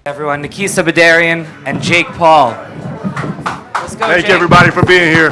Everyone, Nikisa Badarian and Jake Paul. Let's go, Thank Jake. you, everybody, for being here.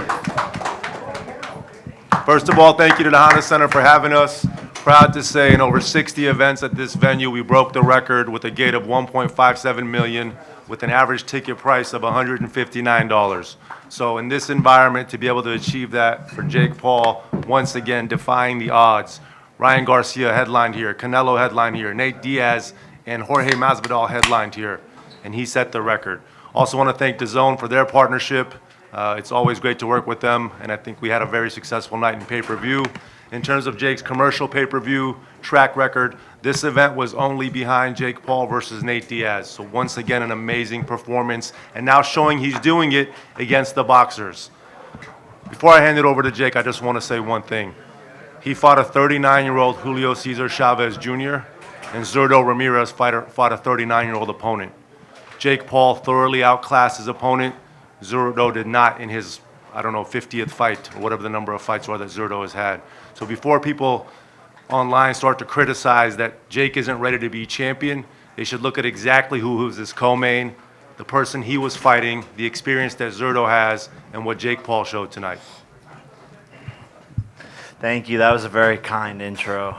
First of all, thank you to the Honda Center for having us. Proud to say in over 60 events at this venue, we broke the record with a gate of 1.57 million with an average ticket price of $159. So in this environment, to be able to achieve that for Jake Paul, once again, defying the odds. Ryan Garcia headlined here, Canelo headlined here, Nate Diaz and Jorge Masvidal headlined here, and he set the record. Also want to thank DAZN for their partnership. It's always great to work with them, and I think we had a very successful night in pay-per-view. In terms of Jake's commercial pay-per-view track record, this event was only behind Jake Paul versus Nate Diaz. So once again, an amazing performance, and now showing he's doing it against the boxers. Before I hand it over to Jake, I just want to say one thing. He fought a 39-year-old Julio Caesar Chavez Jr., and Zurdo Ramirez fought a 39-year-old opponent. Jake Paul thoroughly outclassed his opponent. Zurdo did not in his, 50th fight, or whatever the number of fights are that Zurdo has had. So before people online start to criticize that Jake isn't ready to be champion, they should look at exactly who was his co-main, the person he was fighting, the experience that Zurdo has, and what Jake Paul showed tonight. Thank you. That was a very kind intro.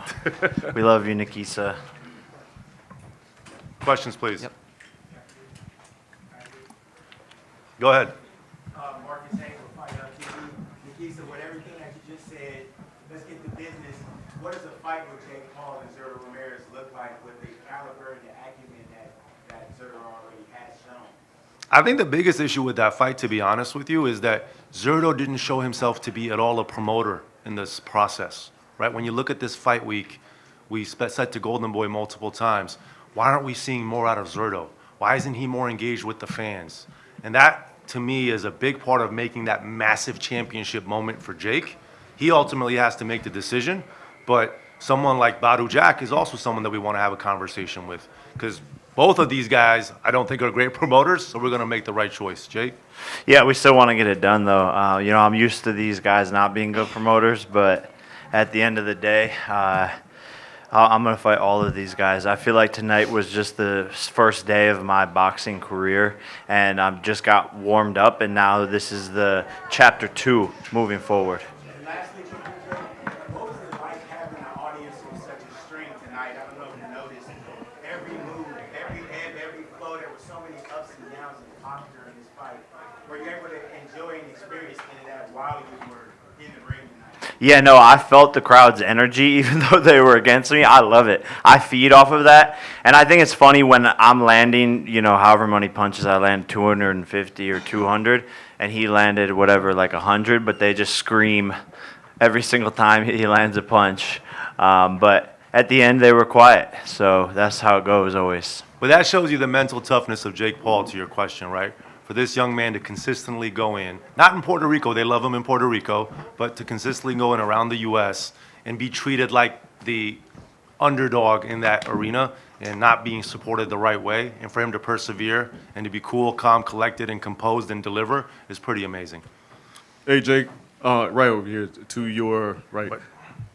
We love you, Nikisa. Questions, please. Yep. Go ahead. Marcus Hayes will fight out TV. Nikisa, with everything that you just said, let's get to business. What does a fight with Jake Paul and Zurdo Ramirez look like with the caliber and the acumen that Zurdo already has shown? I think the biggest issue with that fight, to be honest with you, is that Zurdo didn't show himself to be at all a promoter in this process, right? When you look at this fight week, we said to Golden Boy multiple times, why aren't we seeing more out of Zurdo? Why isn't he more engaged with the fans? And that, to me, is a big part of making that massive championship moment for Jake. He ultimately has to make the decision, but someone like Badu Jack is also someone that we want to have a conversation with, because both of these guys, I don't think, are great promoters, so we're going to make the right choice. Jake? Yeah, we still want to get it done, though. I'm used to these guys not being good promoters, but at the end of the day, I'm going to fight all of these guys. I feel like tonight was just the first day of my boxing career, and I just got warmed up, and now this is the chapter 2 moving forward. And lastly, what was it like having an audience with such a string tonight? I don't know if you noticed. Every move, every ebb, every flow, there were so many ups and downs and pops during this fight. Were you able to enjoy and experience any of that while you were in the ring tonight? Yeah, no, I felt the crowd's energy, even though they were against me. I love it. I feed off of that. And I think it's funny when I'm landing, however many punches I land, 250 or 200, and he landed whatever, like 100, but they just scream every single time he lands a punch. But at the end, they were quiet. So that's how it goes always. But that shows you the mental toughness of Jake Paul, to your question, right? For this young man to consistently go in, not in Puerto Rico, they love him in Puerto Rico, but to consistently go in around the U.S. and be treated like the underdog in that arena and not being supported the right way, and for him to persevere and to be cool, calm, collected, and composed and deliver is pretty amazing. Hey, Jake, right over here to your right.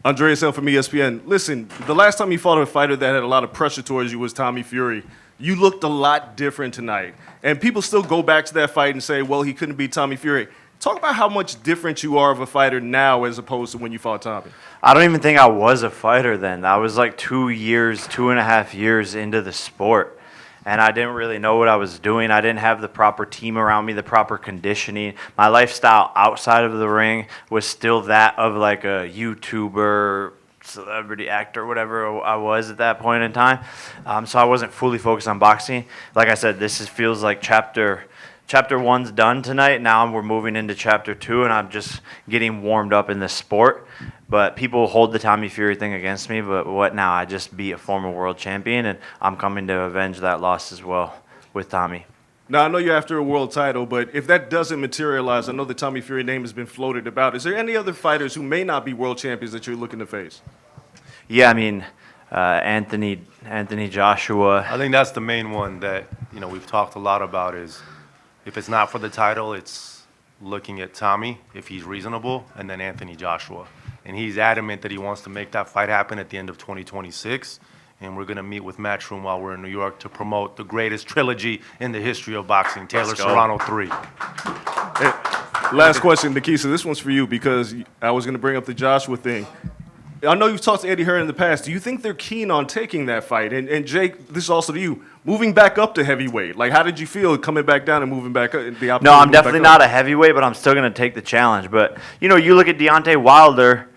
Andreas L. from ESPN. Listen, the last time you fought a fighter that had a lot of pressure towards you was Tommy Fury. You looked a lot different tonight. And people still go back to that fight and say, well, he couldn't beat Tommy Fury. Talk about how much different you are of a fighter now as opposed to when you fought Tommy. I don't even think I was a fighter then. I was like 2.5 years into the sport. And I didn't really know what I was doing. I didn't have the proper team around me, the proper conditioning. My lifestyle outside of the ring was still that of like a YouTuber, celebrity actor, whatever I was at that point in time. So I wasn't fully focused on boxing. Like I said, feels like chapter 1's done tonight. Now we're moving into chapter 2, and I'm just getting warmed up in the sport. But people hold the Tommy Fury thing against me, but what now? I just beat a former world champion, and I'm coming to avenge that loss as well with Tommy. Now, I know you're after a world title, but if that doesn't materialize, I know the Tommy Fury name has been floated about. Is there any other fighters who may not be world champions that you're looking to face? Yeah, I mean, Anthony Joshua. I think that's the main one that we've talked a lot about is if it's not for the title, it's looking at Tommy, if he's reasonable, and then Anthony Joshua. And he's adamant that he wants to make that fight happen at the end of 2026. and we're going to meet with Matchroom while we're in New York to promote the greatest trilogy in the history of boxing, Taylor Let's go. Serrano 3. Last question, Nikisa. This one's for you because I was going to bring up the Joshua thing. I know you've talked to Eddie Hearn in the past. Do you think they're keen on taking that fight? And Jake, this is also to you. Moving back up to heavyweight, like how did you feel coming back down and moving back up? No, I'm definitely not a heavyweight, but I'm still going to take the challenge. But, you know, you look at Deontay Wilder,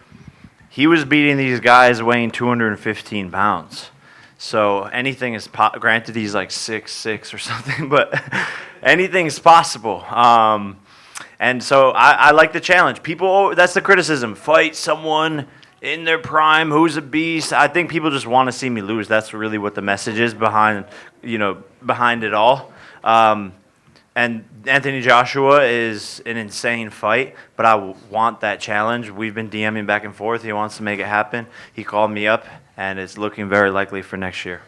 he was beating these guys weighing 215 pounds. So anything is granted, he's like 6'6" or something, but anything's possible. And so I like the challenge. People, that's the criticism. Fight someone in their prime who's a beast. I think people just want to see me lose. That's really what the message is behind it all. And Anthony Joshua is an insane fight, but I want that challenge. We've been DMing back and forth. He wants to make it happen. He called me up, and it's looking very likely for next year.